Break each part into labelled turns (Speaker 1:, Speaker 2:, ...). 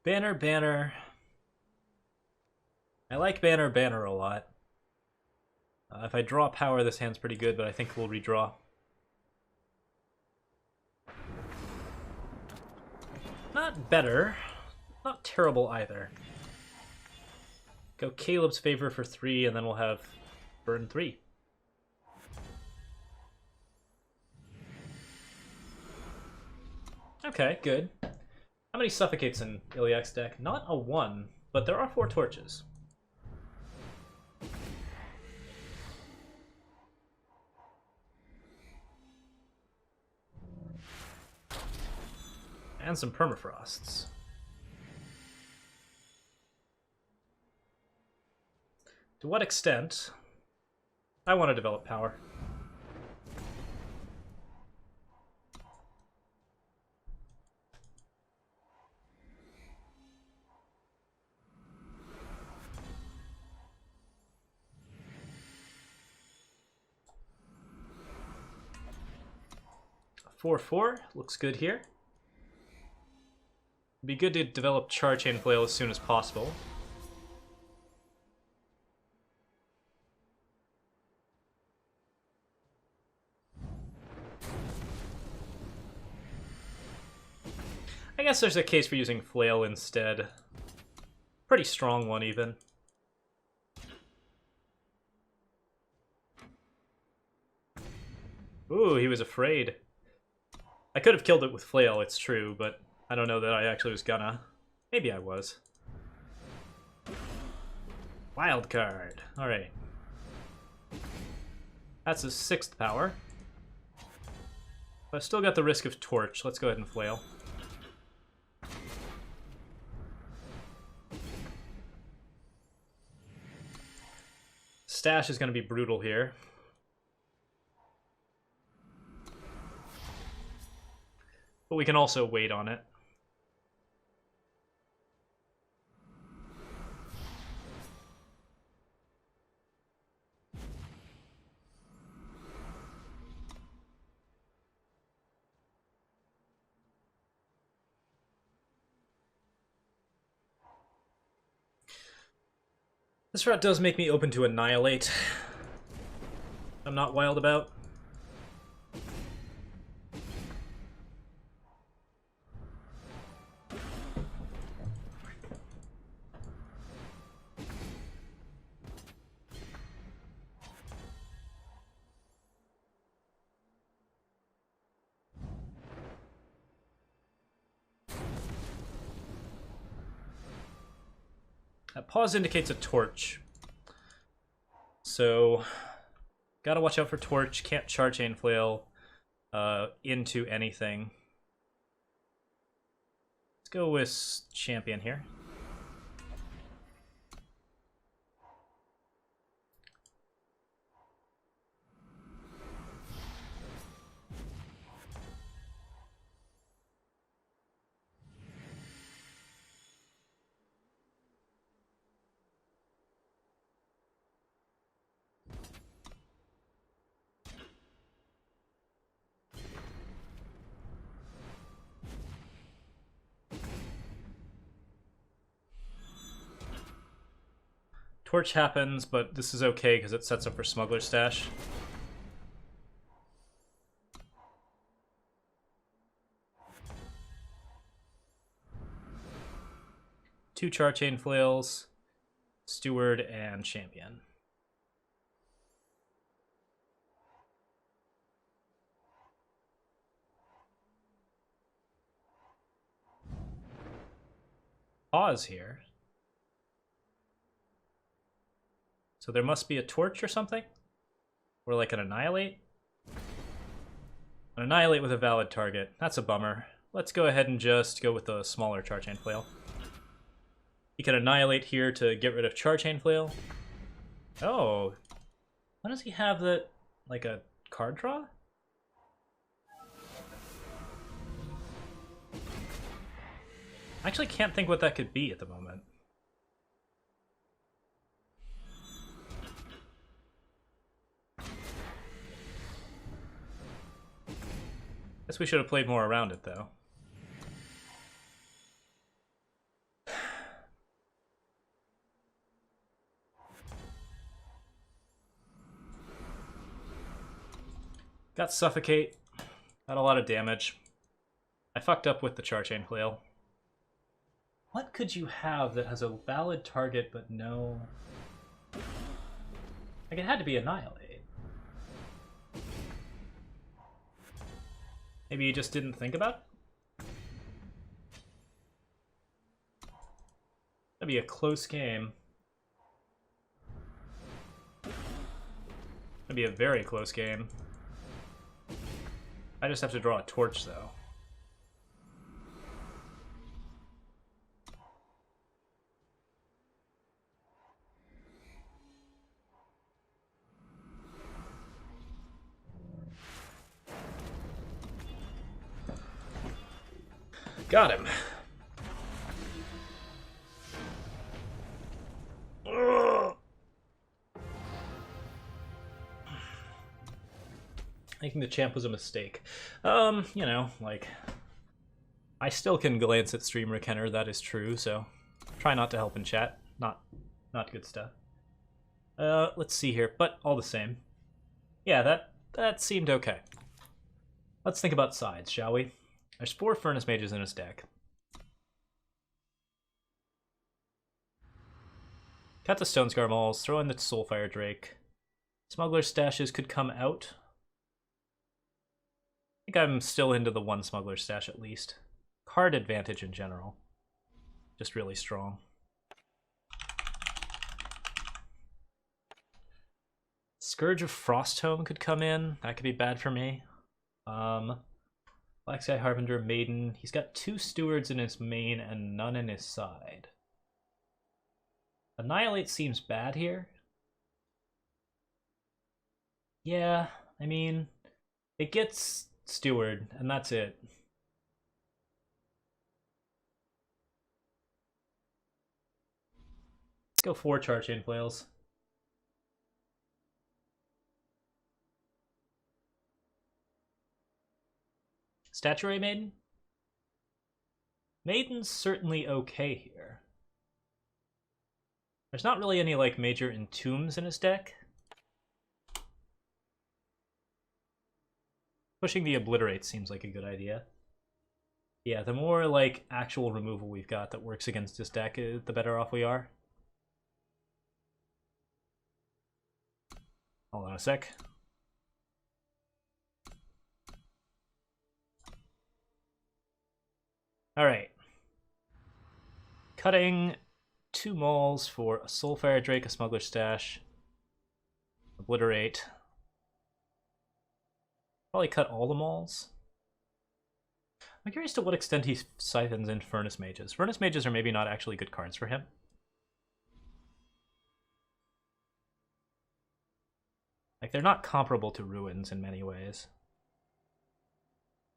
Speaker 1: Banner, banner. I like banner, banner a lot. If I draw power, this hand's pretty good, but I think we'll redraw. Not better. Not terrible either. Go Caleb's favor for 3, and then we'll have burn 3. Okay, good. How many suffocates in Ilyak's deck? Not a 1, but there are 4 torches. And some permafrosts. To what extent? I want to develop power. A 4/4 looks good here. It'd be good to develop Char Chain Flail as soon as possible. I guess there's a case for using Flail instead. Pretty strong one, even. Ooh, he was afraid. I could have killed it with Flail, it's true, but I don't know that I actually was gonna. Maybe I was. Wild card. Alright. That's his 6th power. But I've still got the risk of Torch. Let's go ahead and Flail. Stash is going to be brutal here. But we can also wait on it. This route does make me open to Annihilate. I'm not wild about. That pause indicates a Torch. So, gotta watch out for Torch. Can't Char Chain Flail into anything. Let's go with Champion here. Torch happens, but this is okay because it sets up for Smuggler Stash. Two Char Chain Flails, Steward, and Champion. Pause here. So there must be a Torch or something? Or like an Annihilate? An Annihilate with a valid target. That's a bummer. Let's go ahead and just go with the smaller Char Chain Flail. He can Annihilate here to get rid of Char Chain Flail. Oh. Why does he have that, like a card draw? I actually can't think what that could be at the moment. Guess we should have played more around it, though. Got Suffocate. Got a lot of damage. I fucked up with the Charchain Flail. What could you have that has a valid target but no... Like, it had to be Annihilate. Maybe you just didn't think about it? That'd be a close game. That'd be a very close game. I just have to draw a torch, though. Got him. Ugh. Thinking the champ was a mistake. You know, like, I still can glance at Streamer Kenner, that is true, so try not to help in chat. Not good stuff. Let's see here, but all the same. Yeah, that seemed okay. Let's think about sides, shall we? There's 4 Furnace Mages in his deck. Got the Stonescar Maulers, throw in the Soulfire Drake. Smuggler's Stashes could come out. I think I'm still into the 1 Smuggler's Stash at least. Card advantage in general. Just really strong. Scourge of Frostholm could come in. That could be bad for me. Black Sky Harbinger, Maiden. He's got 2 Stewards in his main and none in his side. Annihilate seems bad here. Yeah, I mean, it gets Steward, and that's it. Let's go 4 Charchain Flails. Statuary Maiden? Maiden's certainly okay here. There's not really any, like, major entombs in his deck. Pushing the Obliterate seems like a good idea. Yeah, the more, like, actual removal we've got that works against this deck, the better off we are. Hold on a sec. Alright. Cutting 2 Mauls for a Soulfire Drake, a Smuggler's Stash. Obliterate. Probably cut all the Mauls. I'm curious to what extent he siphons in Furnace Mages. Furnace Mages are maybe not actually good cards for him. Like, they're not comparable to Ruins in many ways.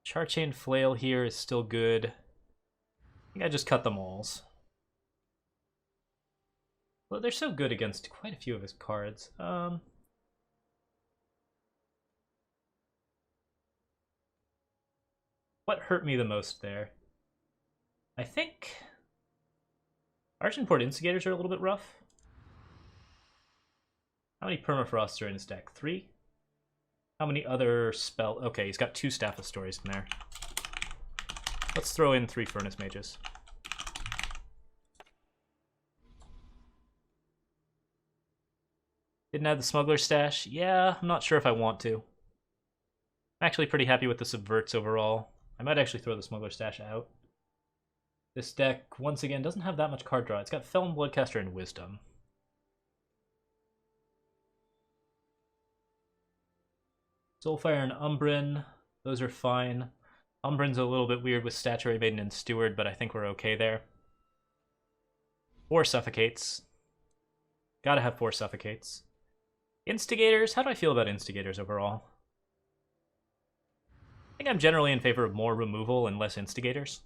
Speaker 1: Charchain Flail here is still good. I think I just cut the Mauls. Well, they're so good against quite a few of his cards. What hurt me the most there? I think Argenport Instigators are a little bit rough. How many Permafrosts are in his deck? 3? How many other spell... Okay, he's got 2 Staff of Stories in there. Let's throw in 3 Furnace Mages. Didn't have the Smuggler's Stash? Yeah, I'm not sure if I want to. I'm actually pretty happy with the Subverts overall. I might actually throw the Smuggler's Stash out. This deck, once again, doesn't have that much card draw. It's got Felon Bloodcaster and Wisdom. Soulfire and Umbrin, those are fine. Umbrin's a little bit weird with Statuary Maiden and Steward, but I think we're okay there. 4 Suffocates. Gotta have 4 Suffocates. Instigators, how do I feel about Instigators overall? I think I'm generally in favor of more removal and less Instigators.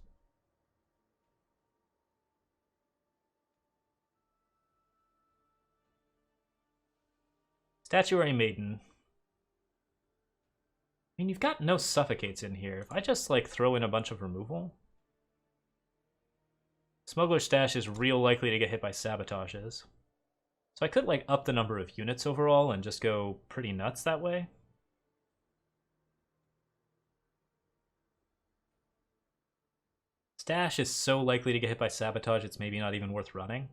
Speaker 1: Statuary Maiden. I mean, you've got no Suffocates in here. If I just, like, throw in a bunch of removal... Smuggler's Stash is real likely to get hit by Sabotages. So I could, like, up the number of units overall and just go pretty nuts that way. Stash is so likely to get hit by Sabotage, it's maybe not even worth running.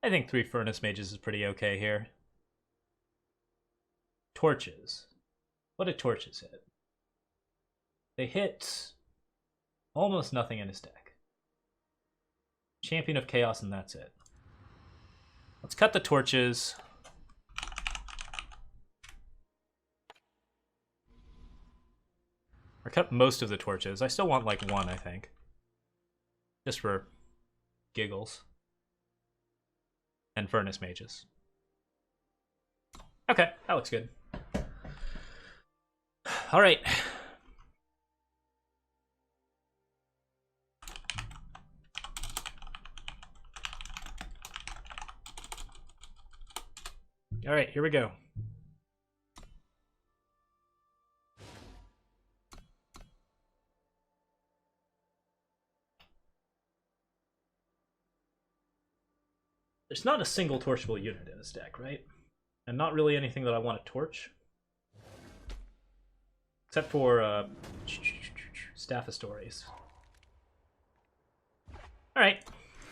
Speaker 1: I think 3 Furnace Mages is pretty okay here. Torches. What did Torches hit? They hit almost nothing in his deck. Champion of Chaos, and that's it. Let's cut the Torches. Or cut most of the Torches. I still want like 1, I think. Just for giggles. And Furnace Mages. Okay, that looks good. Alright. Alright, here we go. There's not a single torchable unit in this deck, right? And not really anything that I want to torch. Except for Staff of Stories. Alright,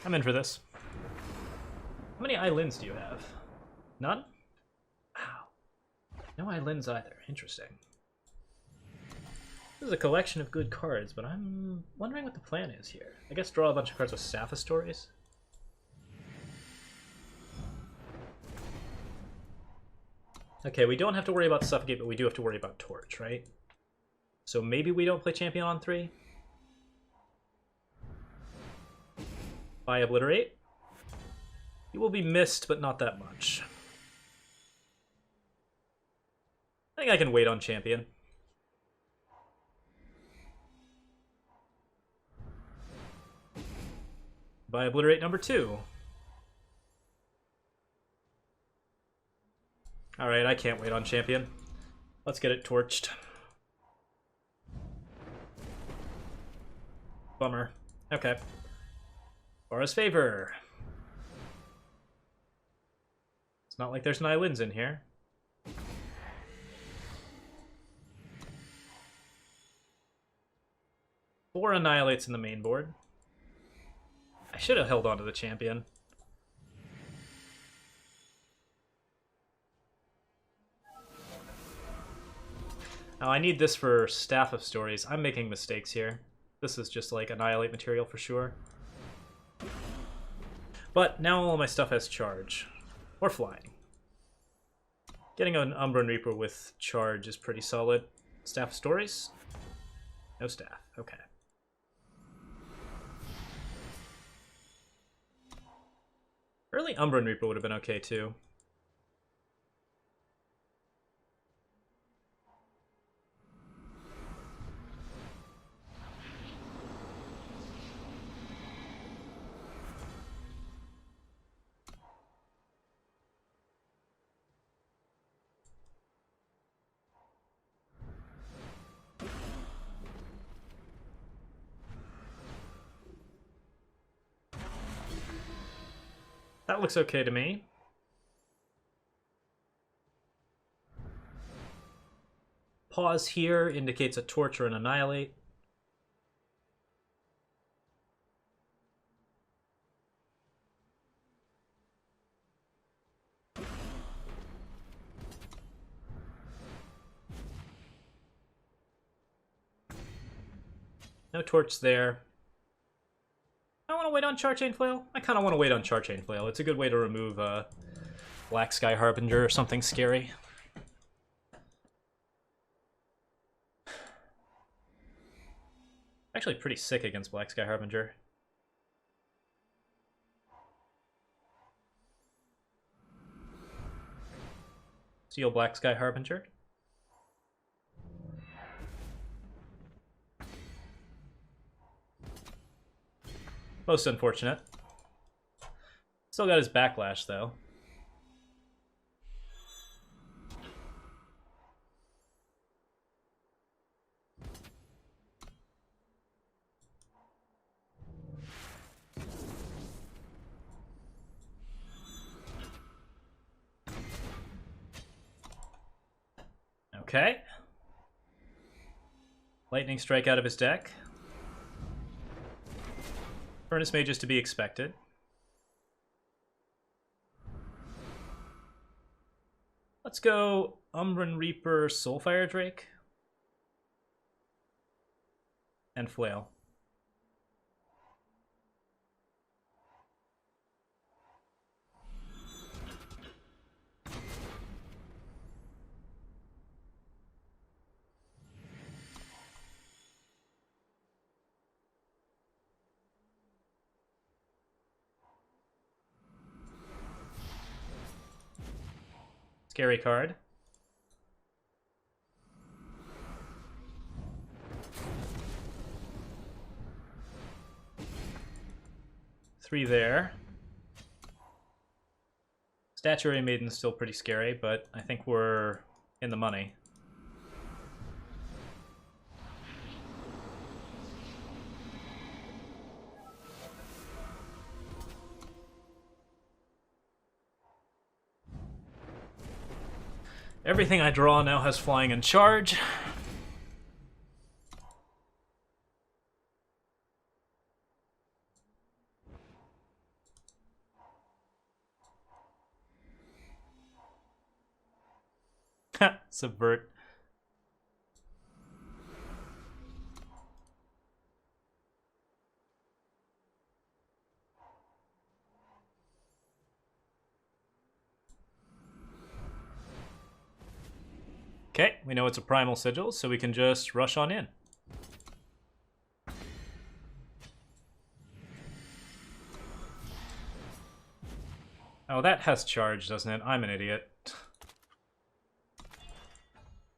Speaker 1: I'm in for this. How many Eilins do you have? None? Wow. No Eilins either. Interesting. This is a collection of good cards, but I'm wondering what the plan is here. I guess draw a bunch of cards with Staff of Stories. Okay, we don't have to worry about Suffocate, but we do have to worry about Torch, right? So maybe we don't play Champion on 3? By Obliterate? He will be missed, but not that much. I think I can wait on Champion. By Obliterate number 2. Alright, I can't wait on Champion. Let's get it torched. Bummer. Okay. Aura's Favor. It's not like there's Nylins in here. Four Annihilates in the main board. I should have held on to the Champion. Now I need this for Staff of Stories. I'm making mistakes here. This is just like Annihilate material for sure. But now all my stuff has charge. Or flying. Getting an Umbran Reaper with charge is pretty solid. Staff of Stories? No staff. Okay. Early Umbran Reaper would have been okay too. That looks okay to me. Pause here indicates a Torch or an Annihilate. No Torch there. I want to wait on Charchain Flail. I kind of want to wait on Charchain Flail. It's a good way to remove Black Sky Harbinger or something scary. Actually pretty sick against Black Sky Harbinger. Steal Black Sky Harbinger. Most unfortunate. Still got his backlash, though. Okay. Lightning strike out of his deck. Furnace Mage is to be expected. Let's go Umbran Reaper, Soulfire Drake. And Flail. Scary card. Three there. Statuary Maiden's still pretty scary, but I think we're in the money. Everything I draw now has flying and charge. Subvert. Okay, we know it's a Primal Sigil, so we can just rush on in. Oh, that has charge, doesn't it? I'm an idiot.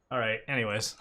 Speaker 1: Alright, anyways.